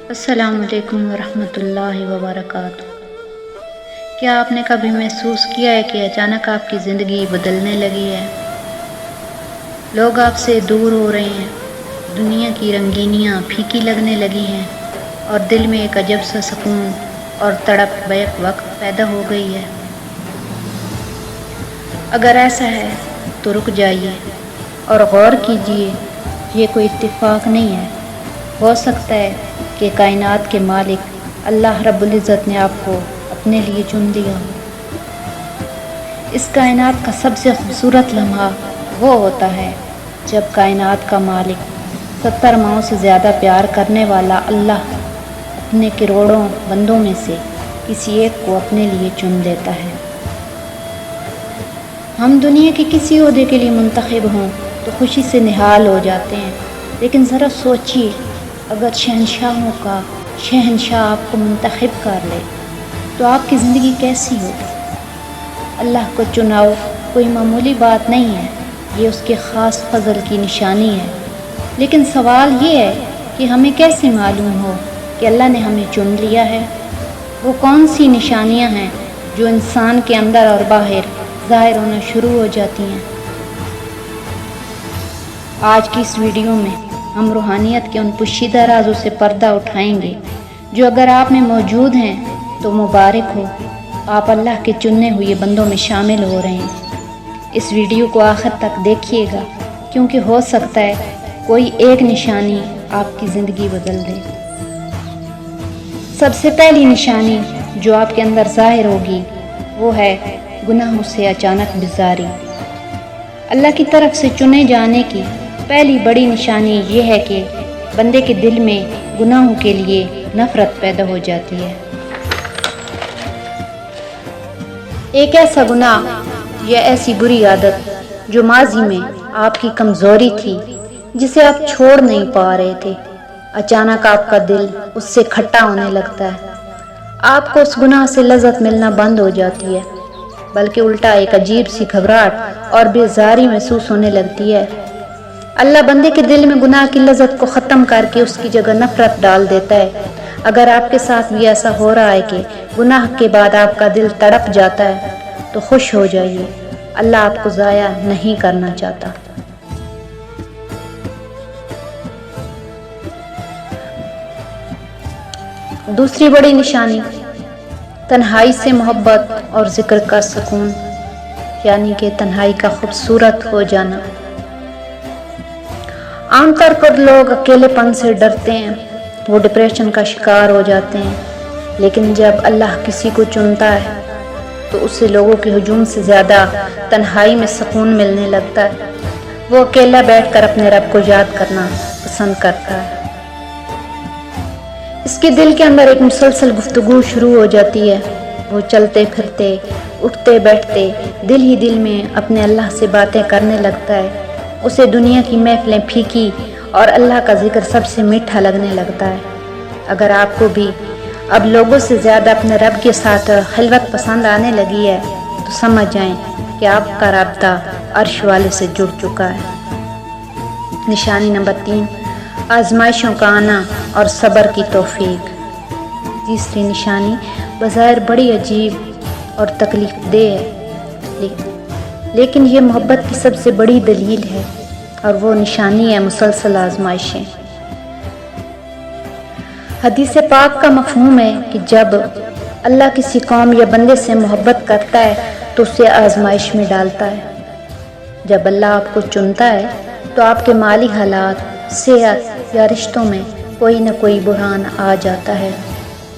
السلام علیکم ورحمۃ اللہ وبرکاتہ۔ کیا آپ نے کبھی محسوس کیا ہے کہ اچانک آپ کی زندگی بدلنے لگی ہے؟ لوگ آپ سے دور ہو رہے ہیں، دنیا کی رنگینیاں پھیکی لگنے لگی ہیں اور دل میں ایک عجب سا سکون اور تڑپ بیک وقت پیدا ہو گئی ہے۔ اگر ایسا ہے تو رک جائیے اور غور کیجئے، یہ کوئی اتفاق نہیں ہے۔ ہو سکتا ہے کہ کائنات کے مالک اللہ رب العزت نے آپ کو اپنے لیے چن لیا ہو۔ اس کائنات کا سب سے خوبصورت لمحہ وہ ہوتا ہے جب کائنات کا مالک 70 ماؤں سے زیادہ پیار کرنے والا اللہ اپنے کروڑوں بندوں میں سے کسی ایک کو اپنے لیے چن لیتا ہے۔ ہم دنیا کے کسی عہدے کے لیے منتخب ہوں تو خوشی سے نہال ہو جاتے ہیں، لیکن ذرا سوچیے، اگر شہنشاہوں کا شہنشاہ آپ کو منتخب کر لے تو آپ کی زندگی کیسی ہوگی؟ اللہ کو چناؤ کوئی معمولی بات نہیں ہے، یہ اس کے خاص فضل کی نشانی ہے۔ لیکن سوال یہ ہے کہ ہمیں کیسے معلوم ہو کہ اللہ نے ہمیں چن لیا ہے؟ وہ کون سی نشانیاں ہیں جو انسان کے اندر اور باہر ظاہر ہونا شروع ہو جاتی ہیں؟ آج کی اس ویڈیو میں ہم روحانیت کے ان پوشیدہ رازوں سے پردہ اٹھائیں گے جو اگر آپ میں موجود ہیں تو مبارک ہو، آپ اللہ کے چنے ہوئے بندوں میں شامل ہو رہے ہیں۔ اس ویڈیو کو آخر تک دیکھیے گا، کیونکہ ہو سکتا ہے کوئی ایک نشانی آپ کی زندگی بدل دے۔ سب سے پہلی نشانی جو آپ کے اندر ظاہر ہوگی وہ ہے گناہوں سے اچانک بیزاری۔ اللہ کی طرف سے چنے جانے کی پہلی بڑی نشانی یہ ہے کہ بندے کے دل میں گناہوں کے لیے نفرت پیدا ہو جاتی ہے۔ ایک ایسا گناہ یا ایسی بری عادت جو ماضی میں آپ کی کمزوری تھی، جسے آپ چھوڑ نہیں پا رہے تھے، اچانک آپ کا دل اس سے کھٹا ہونے لگتا ہے۔ آپ کو اس گناہ سے لذت ملنا بند ہو جاتی ہے، بلکہ الٹا ایک عجیب سی گھبراہٹ اور بیزاری محسوس ہونے لگتی ہے۔ اللہ بندے کے دل میں گناہ کی لذت کو ختم کر کے اس کی جگہ نفرت ڈال دیتا ہے۔ اگر آپ کے ساتھ بھی ایسا ہو رہا ہے کہ گناہ کے بعد آپ کا دل تڑپ جاتا ہے تو خوش ہو جائیے، اللہ آپ کو ضائع نہیں کرنا چاہتا۔ دوسری بڑی نشانی تنہائی سے محبت اور ذکر کا سکون، یعنی کہ تنہائی کا خوبصورت ہو جانا۔ عام طور پر لوگ اکیلے پن سے ڈرتے ہیں، وہ ڈپریشن کا شکار ہو جاتے ہیں، لیکن جب اللہ کسی کو چنتا ہے تو اسے لوگوں کے ہجوم سے زیادہ تنہائی میں سکون ملنے لگتا ہے۔ وہ اکیلا بیٹھ کر اپنے رب کو یاد کرنا پسند کرتا ہے۔ اس کے دل کے اندر ایک مسلسل گفتگو شروع ہو جاتی ہے۔ وہ چلتے پھرتے، اٹھتے بیٹھتے دل ہی دل میں اپنے اللہ سے باتیں کرنے لگتا ہے۔ اسے دنیا کی محفلیں پھیکی اور اللہ کا ذکر سب سے میٹھا لگنے لگتا ہے۔ اگر آپ کو بھی اب لوگوں سے زیادہ اپنے رب کے ساتھ خلوت پسند آنے لگی ہے تو سمجھ جائیں کہ آپ کا رابطہ عرش والے سے جڑ چکا ہے۔ نشانی نمبر 3، آزمائشوں کا آنا اور صبر کی توفیق۔ تیسری نشانی بظاہر بڑی عجیب اور تکلیف دہ ہے، لیکن یہ محبت کی سب سے بڑی دلیل ہے، اور وہ نشانی ہے مسلسل آزمائشیں۔ حدیث پاک کا مفہوم ہے کہ جب اللہ کسی قوم یا بندے سے محبت کرتا ہے تو اسے آزمائش میں ڈالتا ہے۔ جب اللہ آپ کو چنتا ہے تو آپ کے مالی حالات، صحت یا رشتوں میں کوئی نہ کوئی بحران آ جاتا ہے،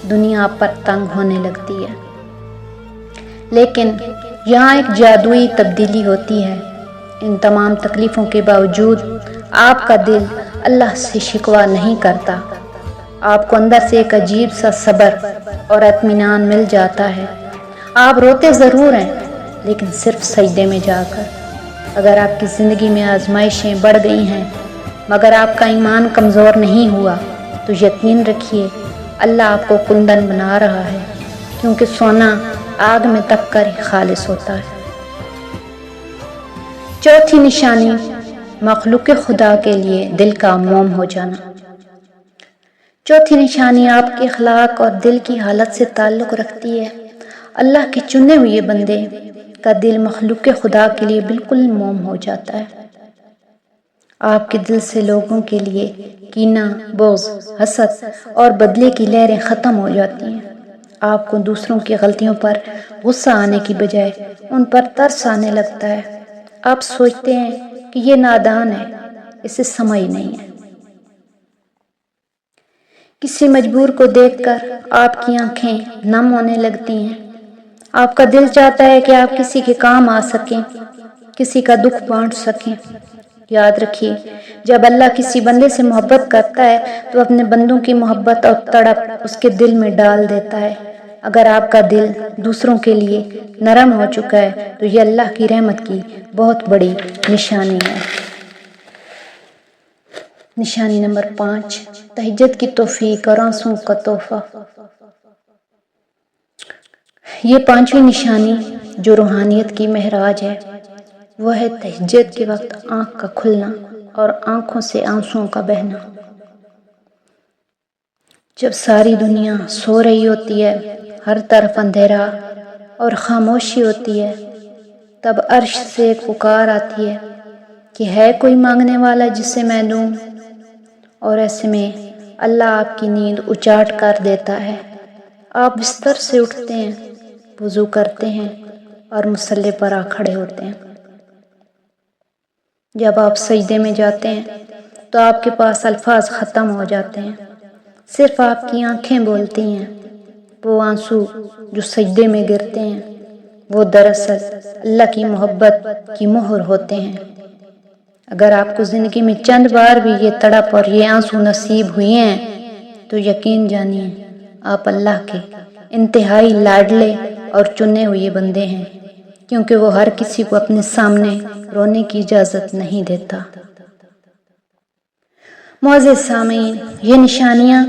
دنیا آپ پر تنگ ہونے لگتی ہے۔ لیکن یہاں ایک جادوئی تبدیلی ہوتی ہے۔ ان تمام تکلیفوں کے باوجود آپ کا دل اللہ سے شکوہ نہیں کرتا۔ آپ کو اندر سے ایک عجیب سا صبر اور اطمینان مل جاتا ہے۔ آپ روتے ضرور ہیں، لیکن صرف سجدے میں جا کر۔ اگر آپ کی زندگی میں آزمائشیں بڑھ گئی ہیں مگر آپ کا ایمان کمزور نہیں ہوا تو یقین رکھیے اللہ آپ کو کندن بنا رہا ہے، کیونکہ سونا آگ میں تپ کر ہی خالص ہوتا ہے۔ چوتھی نشانی مخلوق خدا کے لیے دل کا موم ہو جانا۔ چوتھی نشانی آپ کے اخلاق اور دل کی حالت سے تعلق رکھتی ہے۔ اللہ کے چنے ہوئے بندے کا دل مخلوق خدا کے لیے بالکل موم ہو جاتا ہے۔ آپ کے دل سے لوگوں کے لیے کینہ، بغض، حسد اور بدلے کی لہریں ختم ہو جاتی ہیں۔ آپ کو دوسروں کی غلطیوں پر غصہ آنے کی بجائے ان پر ترس آنے لگتا ہے۔ آپ سوچتے ہیں کہ یہ نادان ہے، اسے سمجھ نہیں ہے۔ کسی مجبور کو دیکھ کر آپ کی آنکھیں نم ہونے لگتی ہیں۔ آپ کا دل چاہتا ہے کہ آپ کسی کے کام آ سکیں، کسی کا دکھ بانٹ سکیں۔ یاد رکھیے، جب اللہ کسی بندے سے محبت کرتا ہے تو اپنے بندوں کی محبت اور تڑپ اس کے دل میں ڈال دیتا ہے۔ اگر آپ کا دل دوسروں کے لیے نرم ہو چکا ہے تو یہ اللہ کی رحمت کی بہت بڑی نشانی ہے۔ نشانی نمبر 5، تہجد کی توفیق اور آنسوں کا تحفہ۔ یہ پانچویں نشانی جو روحانیت کی معراج ہے، وہ ہے تہجد کے وقت آنکھ کا کھلنا اور آنکھوں سے آنسوؤں کا بہنا۔ جب ساری دنیا سو رہی ہوتی ہے، ہر طرف اندھیرا اور خاموشی ہوتی ہے، تب عرش سے ایک پکار آتی ہے کہ ہے کوئی مانگنے والا جسے میں دوں، اور ایسے میں اللہ آپ کی نیند اچاٹ کر دیتا ہے۔ آپ بستر سے اٹھتے ہیں، وضو کرتے ہیں اور مصلی پر آ کھڑے ہوتے ہیں۔ جب آپ سجدے میں جاتے ہیں تو آپ کے پاس الفاظ ختم ہو جاتے ہیں، صرف آپ کی آنکھیں بولتی ہیں۔ وہ آنسو جو سجدے میں گرتے ہیں وہ دراصل اللہ کی محبت کی مہر ہوتے ہیں۔ اگر آپ کو زندگی میں چند بار بھی یہ تڑپ اور یہ آنسو نصیب ہوئے ہیں تو یقین جانیے آپ اللہ کے انتہائی لاڈلے اور چنے ہوئے بندے ہیں، کیونکہ وہ ہر کسی کو اپنے سامنے رونے کی اجازت نہیں دیتا۔ معزز سامعین، یہ نشانیاں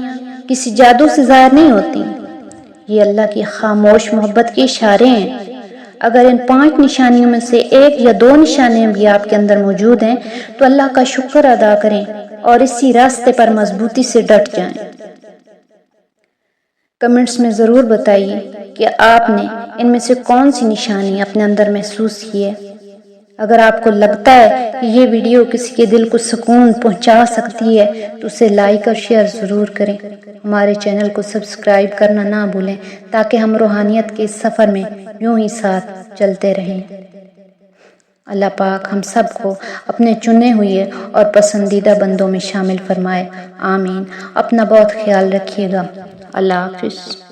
کسی جادو سے ظاہر نہیں ہوتی، یہ اللہ کی خاموش محبت کے اشارے ہیں۔ اگر ان 5 نشانیوں میں سے ایک یا 2 نشانیاں بھی آپ کے اندر موجود ہیں تو اللہ کا شکر ادا کریں اور اسی راستے پر مضبوطی سے ڈٹ جائیں۔ کمنٹس میں ضرور بتائیے کہ آپ نے ان میں سے کون سی نشانی اپنے اندر محسوس کی ہے۔ اگر آپ کو لگتا ہے کہ یہ ویڈیو کسی کے دل کو سکون پہنچا سکتی ہے تو اسے لائک اور شیئر ضرور کریں۔ ہمارے چینل کو سبسکرائب کرنا نہ بھولیں تاکہ ہم روحانیت کے اس سفر میں یوں ہی ساتھ چلتے رہیں۔ اللہ پاک ہم سب کو اپنے چنے ہوئے اور پسندیدہ بندوں میں شامل فرمائے، آمین۔ اپنا بہت خیال رکھیے گا۔ اللہ حافظ۔